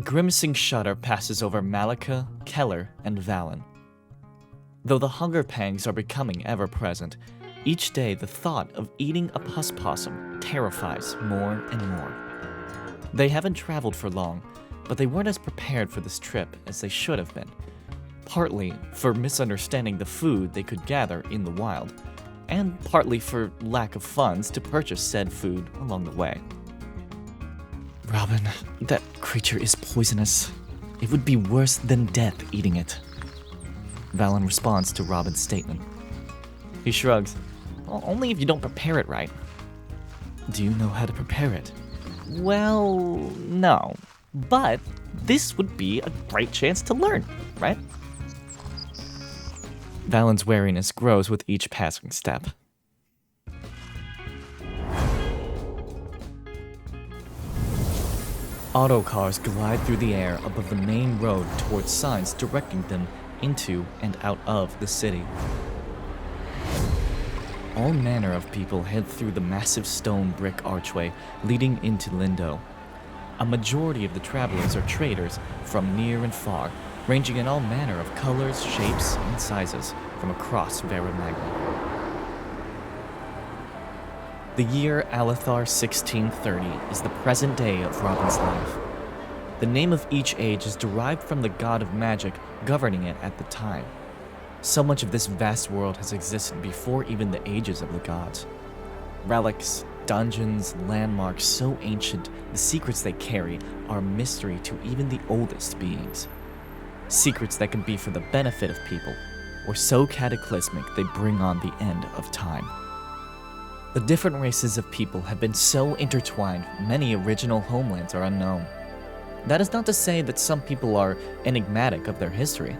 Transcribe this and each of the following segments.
A grimacing shudder passes over Malika, Keller, and Valen. Though the hunger pangs are becoming ever-present, each day the thought of eating a possum terrifies more and more. They haven't traveled for long, but they weren't as prepared for this trip as they should have been, partly for misunderstanding the food they could gather in the wild, and partly for lack of funds to purchase said food along the way. Robin, that creature is poisonous. It would be worse than death eating it. Valen responds to Robin's statement. He shrugs. Well, only if you don't prepare it right. Do you know how to prepare it? Well, no. But this would be a great chance to learn, right? Valen's wariness grows with each passing step. Autocars glide through the air above the main road towards signs directing them into and out of the city. All manner of people head through the massive stone brick archway leading into Lindo. A majority of the travelers are traders from near and far, ranging in all manner of colors, shapes, and sizes from across Vera Magna. The year Alethar 1630 is the present day of Robin's life. The name of each age is derived from the god of magic governing it at the time. So much of this vast world has existed before even the ages of the gods. Relics, dungeons, landmarks so ancient, the secrets they carry are a mystery to even the oldest beings. Secrets that can be for the benefit of people, or so cataclysmic they bring on the end of time. The different races of people have been so intertwined, many original homelands are unknown. That is not to say that some people are enigmatic of their history.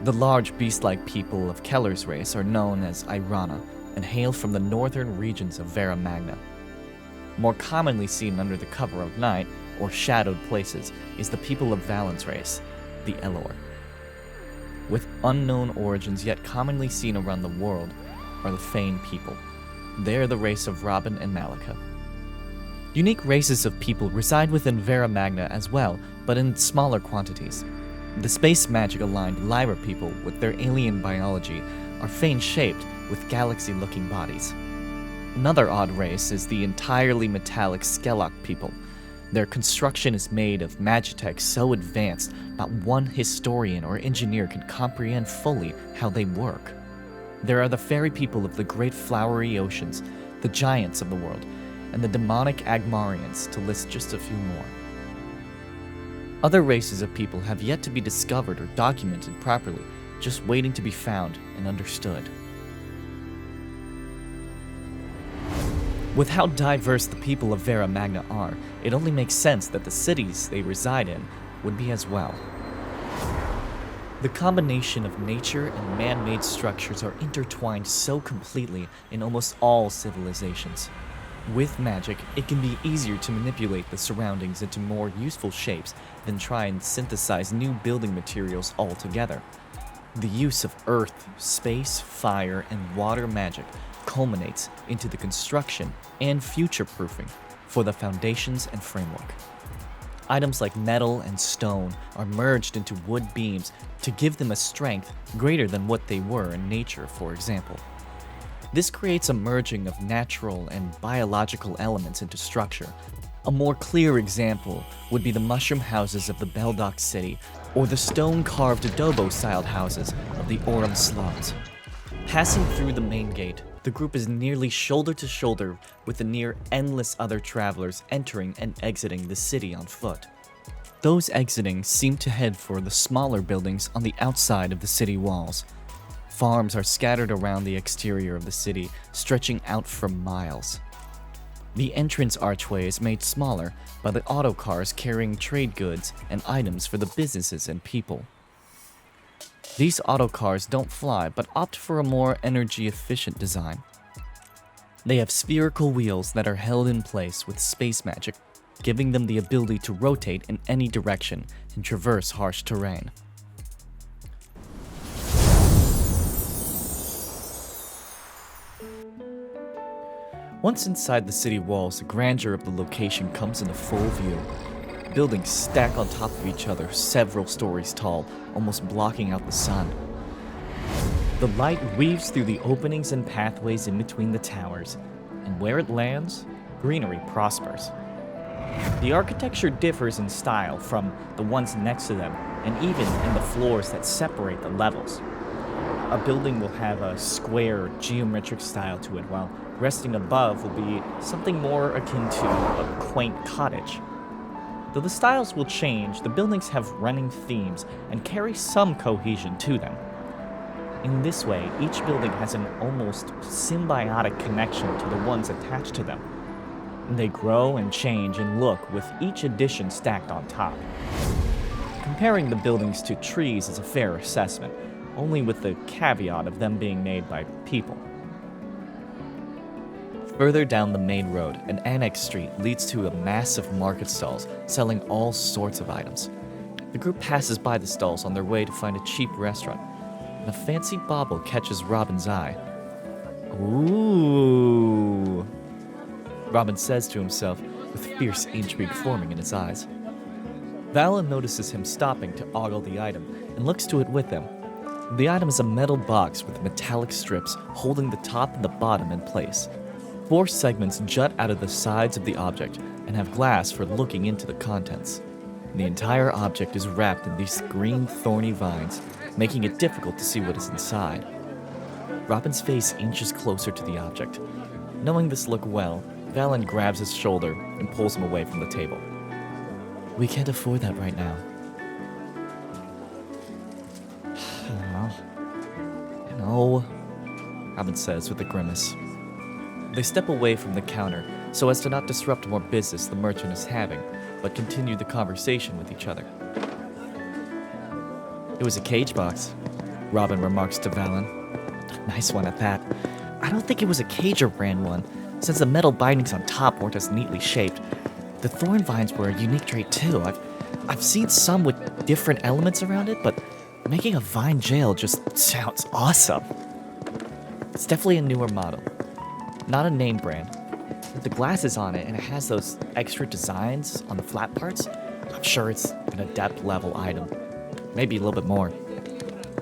The large beast-like people of Keller's race are known as Irana and hail from the northern regions of Vera Magna. More commonly seen under the cover of night or shadowed places is the people of Valen's race, the Elor. With unknown origins yet commonly seen around the world are the Fane people. They're the race of Robin and Malika. Unique races of people reside within Vera Magna as well, but in smaller quantities. The space magic-aligned Lyra people with their alien biology are Fane-shaped with galaxy-looking bodies. Another odd race is the entirely metallic Skellock people. Their construction is made of magitech so advanced not one historian or engineer can comprehend fully how they work. There are the fairy people of the great flowery oceans, the giants of the world, and the demonic Agmarians, to list just a few more. Other races of people have yet to be discovered or documented properly, just waiting to be found and understood. With how diverse the people of Vera Magna are, it only makes sense that the cities they reside in would be as well. The combination of nature and man-made structures are intertwined so completely in almost all civilizations. With magic, it can be easier to manipulate the surroundings into more useful shapes than try and synthesize new building materials altogether. The use of earth, space, fire, and water magic culminates into the construction and future-proofing for the foundations and framework. Items like metal and stone are merged into wood beams to give them a strength greater than what they were in nature, for example. This creates a merging of natural and biological elements into structure. A more clear example would be the mushroom houses of the Beldock city or the stone-carved adobo-styled houses of the Orem slums. Passing through the main gate, the group is nearly shoulder to shoulder with the near endless other travelers entering and exiting the city on foot. Those exiting seem to head for the smaller buildings on the outside of the city walls. Farms are scattered around the exterior of the city, stretching out for miles. The entrance archway is made smaller by the autocars carrying trade goods and items for the businesses and people. These autocars don't fly, but opt for a more energy-efficient design. They have spherical wheels that are held in place with space magic, giving them the ability to rotate in any direction and traverse harsh terrain. Once inside the city walls, the grandeur of the location comes into full view. Buildings stack on top of each other, several stories tall, almost blocking out the sun. The light weaves through the openings and pathways in between the towers, and where it lands, greenery prospers. The architecture differs in style from the ones next to them, and even in the floors that separate the levels. A building will have a square, geometric style to it, while resting above will be something more akin to a quaint cottage. Though the styles will change, the buildings have running themes and carry some cohesion to them. In this way, each building has an almost symbiotic connection to the ones attached to them. They grow and change in look with each addition stacked on top. Comparing the buildings to trees is a fair assessment, only with the caveat of them being made by people. Further down the main road, an annex street leads to a massive market stalls selling all sorts of items. The group passes by the stalls on their way to find a cheap restaurant, and a fancy bauble catches Robin's eye. Ooh, Robin says to himself, with fierce intrigue forming in his eyes. Valen notices him stopping to ogle the item and looks to it with him. The item is a metal box with metallic strips holding the top and the bottom in place. 4 segments jut out of the sides of the object and have glass for looking into the contents. The entire object is wrapped in these green thorny vines, making it difficult to see what is inside. Robin's face inches closer to the object. Knowing this look well, Valen grabs his shoulder and pulls him away from the table. We can't afford that right now. I know, Robin says with a grimace. They step away from the counter so as to not disrupt more business the merchant is having, but continue the conversation with each other. It was a cage box, Robin remarks to Valen. Nice one at that. I don't think it was a cage or brand one, since the metal bindings on top weren't as neatly shaped. The thorn vines were a unique trait too. I've seen some with different elements around it, but making a vine jail just sounds awesome. It's definitely a newer model. Not a name brand. With the glasses on it and it has those extra designs on the flat parts, I'm sure it's an adept level item. Maybe a little bit more.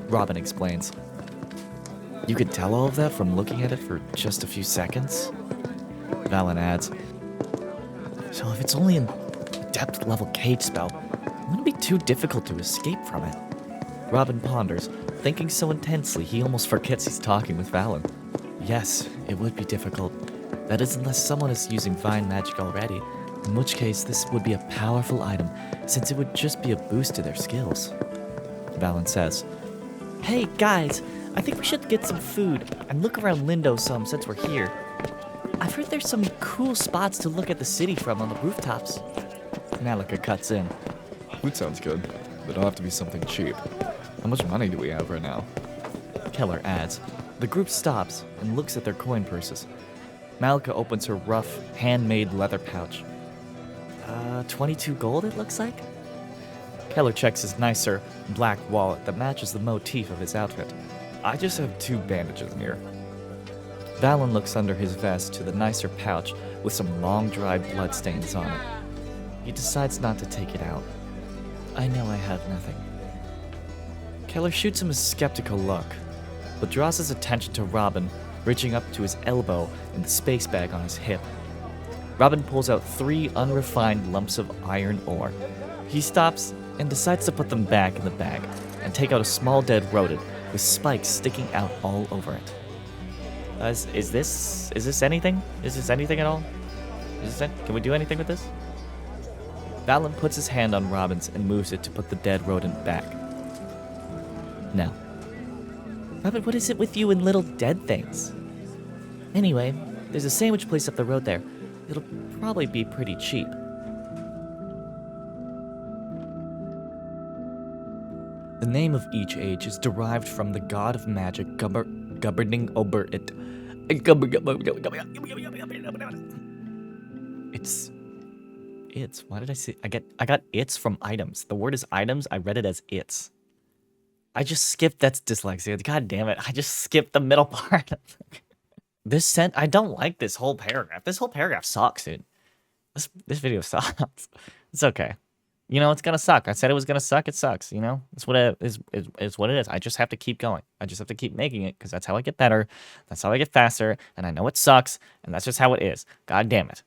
Robin explains. You could tell all of that from looking at it for just a few seconds? Valen adds. So if it's only an adept level cage spell, it wouldn't be too difficult to escape from it. Robin ponders, thinking so intensely he almost forgets he's talking with Valen. Yes, it would be difficult. That is unless someone is using vine magic already, in which case this would be a powerful item, since it would just be a boost to their skills. Valen says, Hey guys, I think we should get some food and look around Lindo some since we're here. I've heard there's some cool spots to look at the city from on the rooftops. Malika cuts in. Food sounds good, but it'll have to be something cheap. How much money do we have right now? Keller adds. The group stops and looks at their coin purses. Malika opens her rough, handmade leather pouch. 22 gold it looks like? Keller checks his nicer, black wallet that matches the motif of his outfit. I just have 2 bandages in here. Valen looks under his vest to the nicer pouch with some long dried bloodstains on it. He decides not to take it out. I know I have nothing. Keller shoots him a skeptical look, but draws his attention to Robin, reaching up to his elbow in the space bag on his hip. Robin pulls out 3 unrefined lumps of iron ore. He stops and decides to put them back in the bag and take out a small dead rodent with spikes sticking out all over it. Is this anything? Is this anything at all? Can we do anything with this? Valen puts his hand on Robin's and moves it to put the dead rodent back. No. Robin, what is it with you and little dead things? Anyway, there's a sandwich place up the road there. It'll probably be pretty cheap. The name of each age is derived from the god of magic governing over it. It's. Why did I say? I got it's from items. The word is items. I read it as it's. I just skipped. That's dyslexia. God damn it! I just skipped the middle part. I don't like this whole paragraph. This whole paragraph sucks, dude. This video sucks. It's okay. You know, it's gonna suck. I said it was gonna suck. It sucks. You know, it's what it is. What it is. I just have to keep going. I just have to keep making it because that's how I get better. That's how I get faster. And I know it sucks, and that's just how it is. God damn it.